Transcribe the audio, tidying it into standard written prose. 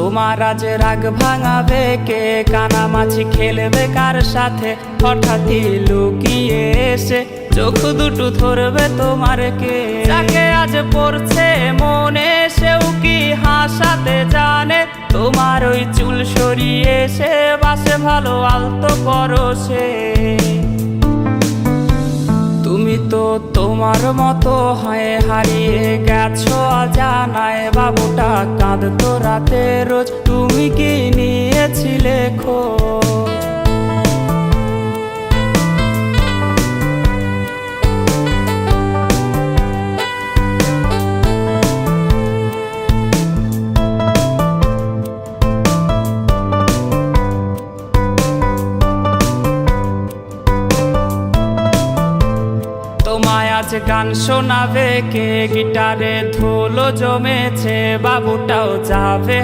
তোমার আজ রাগ ভাঙাবে কে, কানামাছি খেলবে কার সাথে, হঠাৎই লুকিয়ে এসে চোখ দুটো ধরবে তোমার কে। যাকে আজ পড়ছে মনে সেও কি হাসাতে জানে, তোমার ওই চুল সরিয়ে সে বাসে ভালো আলতো পরশে। তুমি তো তোমার মতো হয়ে হারিয়ে গেছো অজানায়, বাবুটা কাঁদতো রাতে রোজ, তুমি কি নিয়েছিলে খোঁজ? তোমায় আজ গান শোনাবে কে, গিটারে ধুলো জমেছে, বাবুটাও যাবে